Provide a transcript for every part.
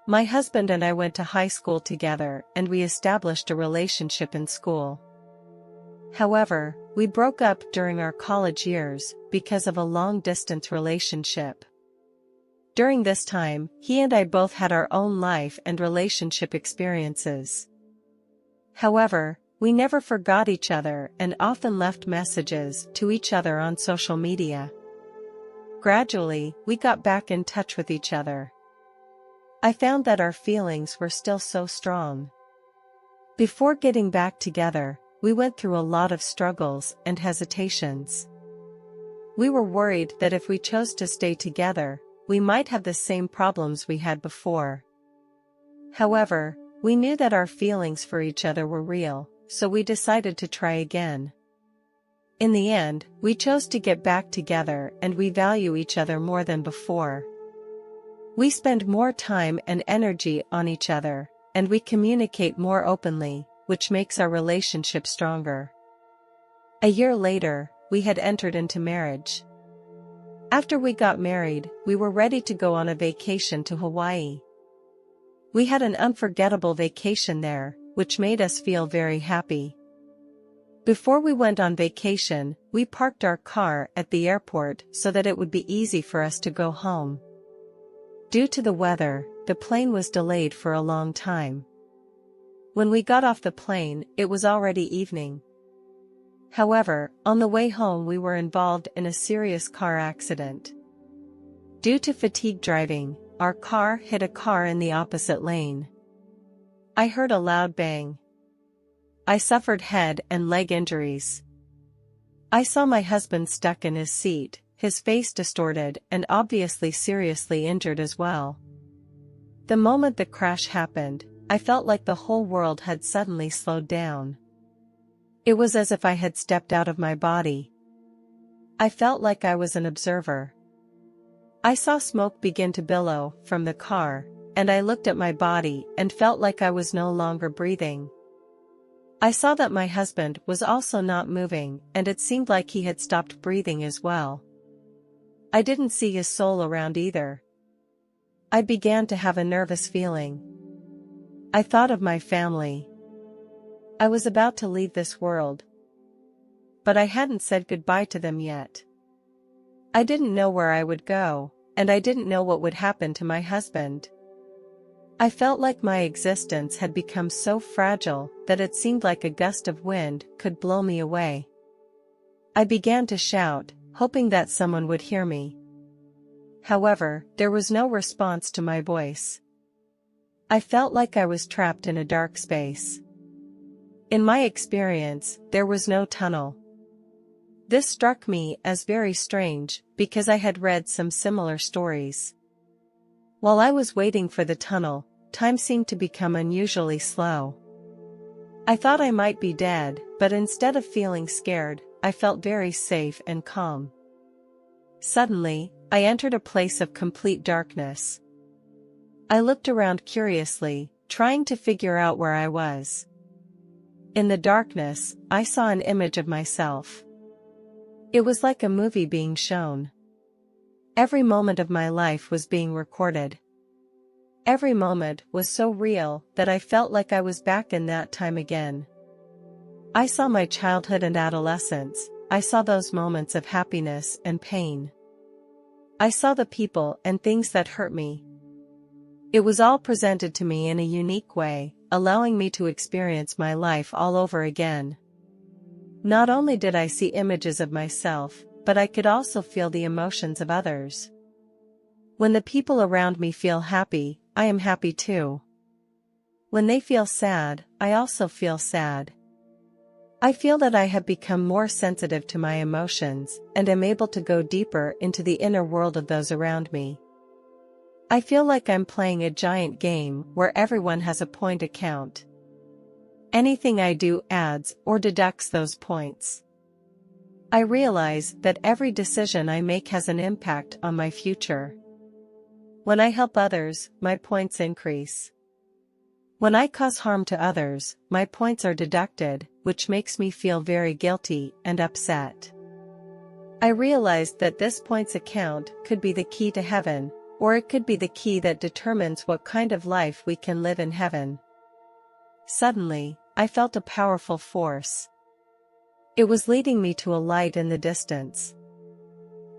My husband and I went to high school together and we established a relationship in school. However, we broke up during our college years because of a long-distance relationship. During this time, he and I both had our own life and relationship experiences. However, we never forgot each other and often left messages to each other on social media. Gradually, we got back in touch with each other. I found that our feelings were still so strong. Before getting back together, we went through a lot of struggles and hesitations. We were worried that if we chose to stay together, we might have the same problems we had before. However, we knew that our feelings for each other were real, so we decided to try again. In the end, we chose to get back together and we value each other more than before. We spend more time and energy on each other, and we communicate more openly, which makes our relationship stronger. A year later, we had entered into marriage. After we got married, we were ready to go on a vacation to Hawaii. We had an unforgettable vacation there, which made us feel very happy. Before we went on vacation, we parked our car at the airport so that it would be easy for us to go home. Due to the weather, the plane was delayed for a long time. When we got off the plane, it was already evening. However, on the way home we were involved in a serious car accident. Due to fatigue driving, our car hit a car in the opposite lane. I heard a loud bang. I suffered head and leg injuries. I saw my husband stuck in his seat, his face distorted and obviously seriously injured as well. The moment the crash happened, I felt like the whole world had suddenly slowed down. It was as if I had stepped out of my body. I felt like I was an observer. I saw smoke begin to billow from the car, and I looked at my body and felt like I was no longer breathing. I saw that my husband was also not moving, and it seemed like he had stopped breathing as well. I didn't see his soul around either. I began to have a nervous feeling. I thought of my family. I was about to leave this world. But I hadn't said goodbye to them yet. I didn't know where I would go, and I didn't know what would happen to my husband. I felt like my existence had become so fragile that it seemed like a gust of wind could blow me away. I began to shout, hoping that someone would hear me. However, there was no response to my voice. I felt like I was trapped in a dark space. In my experience, there was no tunnel. This struck me as very strange, because I had read some similar stories. While I was waiting for the tunnel, time seemed to become unusually slow. I thought I might be dead, but instead of feeling scared, I felt very safe and calm. Suddenly, I entered a place of complete darkness. I looked around curiously, trying to figure out where I was. In the darkness, I saw an image of myself. It was like a movie being shown. Every moment of my life was being recorded. Every moment was so real that I felt like I was back in that time again. I saw my childhood and adolescence. I saw those moments of happiness and pain. I saw the people and things that hurt me. It was all presented to me in a unique way, allowing me to experience my life all over again. Not only did I see images of myself, but I could also feel the emotions of others. When the people around me feel happy, I am happy too. When they feel sad, I also feel sad. I feel that I have become more sensitive to my emotions and am able to go deeper into the inner world of those around me. I feel like I'm playing a giant game where everyone has a point account. Anything I do adds or deducts those points. I realize that every decision I make has an impact on my future. When I help others, my points increase. When I cause harm to others, my points are deducted, which makes me feel very guilty and upset. I realized that this points account could be the key to heaven, Or it could be the key that determines what kind of life we can live in heaven. Suddenly, I felt a powerful force. It was leading me to a light in the distance.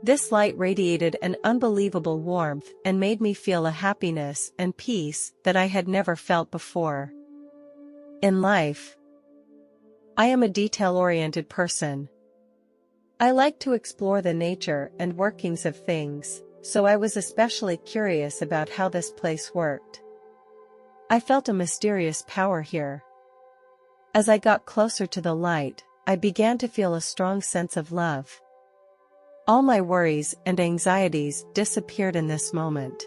This light radiated an unbelievable warmth and made me feel a happiness and peace that I had never felt before. In life, I am a detail-oriented person. I like to explore the nature and workings of things, so I was especially curious about how this place worked. I felt a mysterious power here. As I got closer to the light, I began to feel a strong sense of love. All my worries and anxieties disappeared in this moment.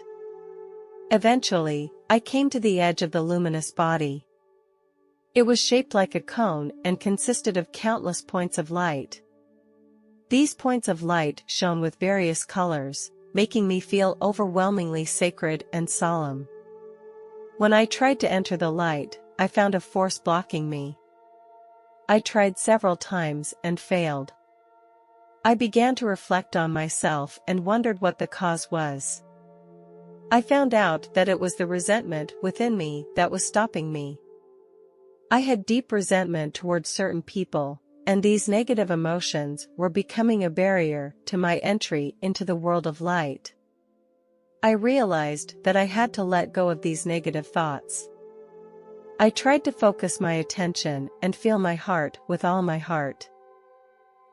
Eventually, I came to the edge of the luminous body. It was shaped like a cone and consisted of countless points of light. These points of light shone with various colors, making me feel overwhelmingly sacred and solemn. When I tried to enter the light, I found a force blocking me. I tried several times and failed. I began to reflect on myself and wondered what the cause was. I found out that it was the resentment within me that was stopping me. I had deep resentment towards certain people, and these negative emotions were becoming a barrier to my entry into the world of light. I realized that I had to let go of these negative thoughts. I tried to focus my attention and feel my heart with all my heart.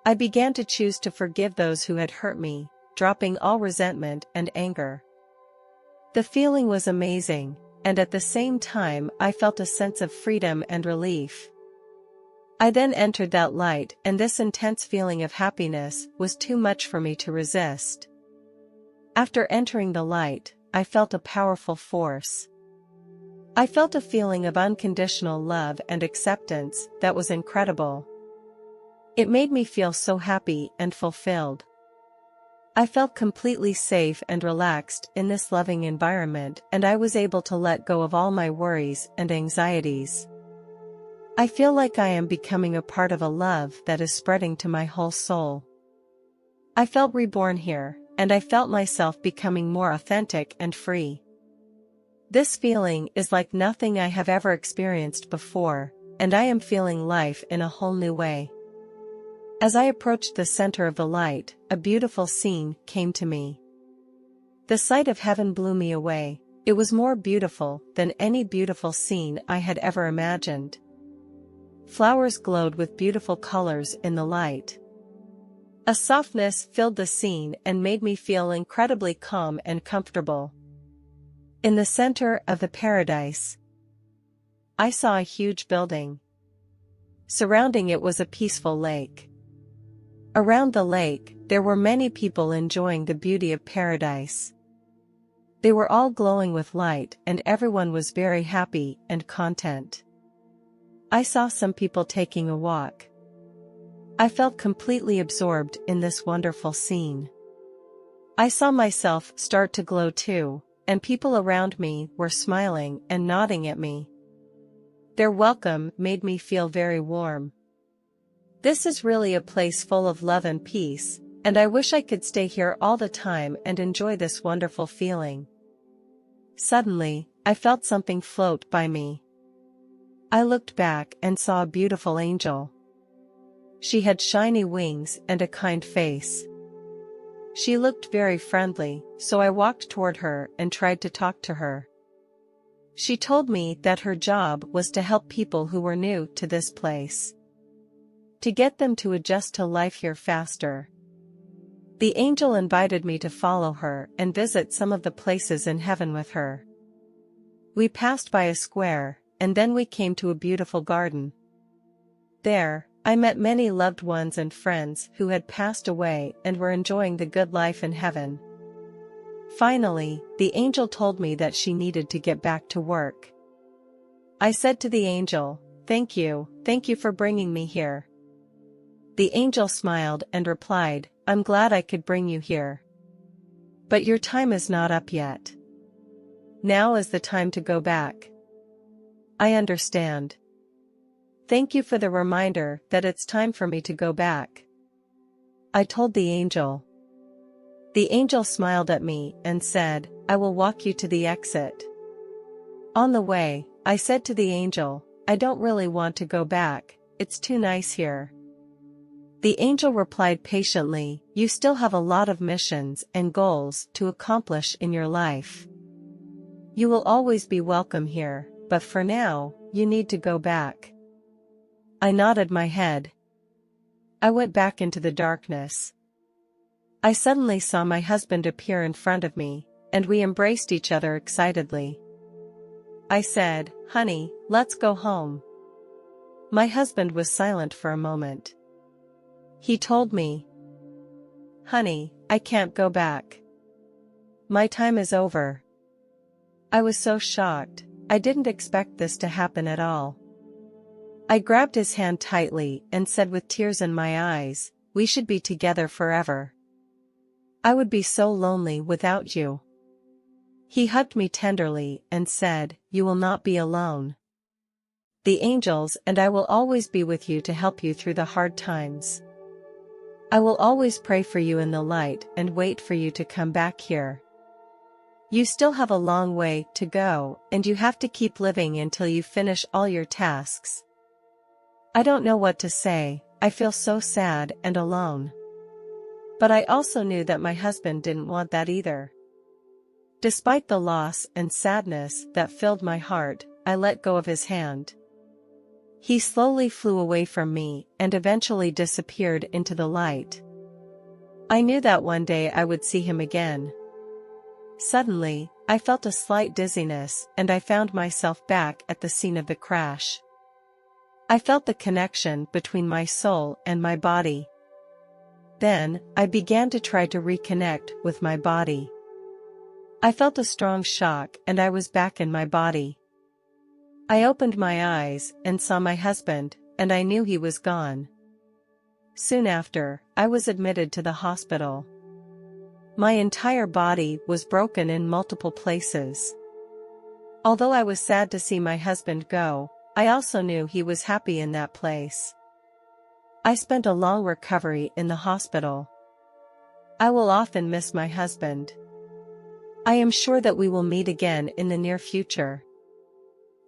I began to choose to forgive those who had hurt me, dropping all resentment and anger. The feeling was amazing, and at the same time I felt a sense of freedom and relief. I then entered that light, and this intense feeling of happiness was too much for me to resist. After entering the light, I felt a powerful force. I felt a feeling of unconditional love and acceptance that was incredible. It made me feel so happy and fulfilled. I felt completely safe and relaxed in this loving environment, and I was able to let go of all my worries and anxieties. I feel like I am becoming a part of a love that is spreading to my whole soul. I felt reborn here, and I felt myself becoming more authentic and free. This feeling is like nothing I have ever experienced before, and I am feeling life in a whole new way. As I approached the center of the light, a beautiful scene came to me. The sight of heaven blew me away. It was more beautiful than any beautiful scene I had ever imagined. Flowers glowed with beautiful colors in the light. A softness filled the scene and made me feel incredibly calm and comfortable. In the center of the paradise, I saw a huge building. Surrounding it was a peaceful lake. Around the lake, there were many people enjoying the beauty of paradise. They were all glowing with light, and everyone was very happy and content. I saw some people taking a walk. I felt completely absorbed in this wonderful scene. I saw myself start to glow too, and people around me were smiling and nodding at me. Their welcome made me feel very warm. This is really a place full of love and peace, and I wish I could stay here all the time and enjoy this wonderful feeling. Suddenly, I felt something float by me. I looked back and saw a beautiful angel. She had shiny wings and a kind face. She looked very friendly, so I walked toward her and tried to talk to her. She told me that her job was to help people who were new to this place, to get them to adjust to life here faster. The angel invited me to follow her and visit some of the places in heaven with her. We passed by a square, and then we came to a beautiful garden. There, I met many loved ones and friends who had passed away and were enjoying the good life in heaven. Finally, the angel told me that she needed to get back to work. I said to the angel, thank you for bringing me here." The angel smiled and replied, "I'm glad I could bring you here. But your time is not up yet. Now is the time to go back." "I understand. Thank you for the reminder that it's time for me to go back," I told the angel. The angel smiled at me and said, "I will walk you to the exit." On the way, I said to the angel, "I don't really want to go back, it's too nice here." The angel replied patiently, "You still have a lot of missions and goals to accomplish in your life. You will always be welcome here, but for now, you need to go back." I nodded my head. I went back into the darkness. I suddenly saw my husband appear in front of me, and we embraced each other excitedly. I said, "Honey, let's go home." My husband was silent for a moment. He told me, "Honey, I can't go back. My time is over." I was so shocked, I didn't expect this to happen at all. I grabbed his hand tightly and said with tears in my eyes, "We should be together forever. I would be so lonely without you." He hugged me tenderly and said, "You will not be alone. The angels and I will always be with you to help you through the hard times. I will always pray for you in the light and wait for you to come back here. You still have a long way to go, and you have to keep living until you finish all your tasks." I don't know what to say, I feel so sad and alone. But I also knew that my husband didn't want that either. Despite the loss and sadness that filled my heart, I let go of his hand. He slowly flew away from me and eventually disappeared into the light. I knew that one day I would see him again. Suddenly, I felt a slight dizziness and I found myself back at the scene of the crash. I felt the connection between my soul and my body. Then, I began to try to reconnect with my body. I felt a strong shock and I was back in my body. I opened my eyes and saw my husband, and I knew he was gone. Soon after, I was admitted to the hospital. My entire body was broken in multiple places. Although I was sad to see my husband go, I also knew he was happy in that place. I spent a long recovery in the hospital. I will often miss my husband. I am sure that we will meet again in the near future.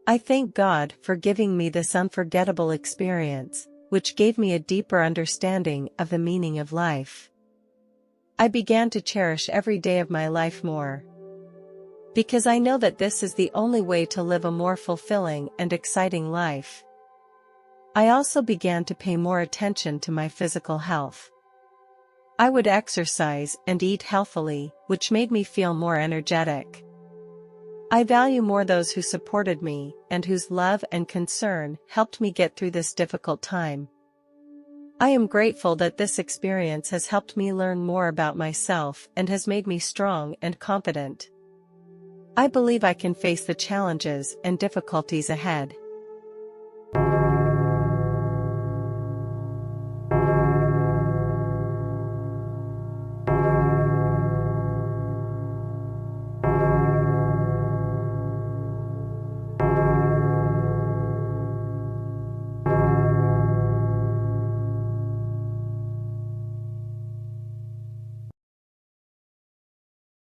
I thank God for giving me this unforgettable experience, which gave me a deeper understanding of the meaning of life. I began to cherish every day of my life more, because I know that this is the only way to live a more fulfilling and exciting life. I also began to pay more attention to my physical health. I would exercise and eat healthily, which made me feel more energetic. I value more those who supported me and whose love and concern helped me get through this difficult time. I am grateful that this experience has helped me learn more about myself and has made me strong and confident. I believe I can face the challenges and difficulties ahead.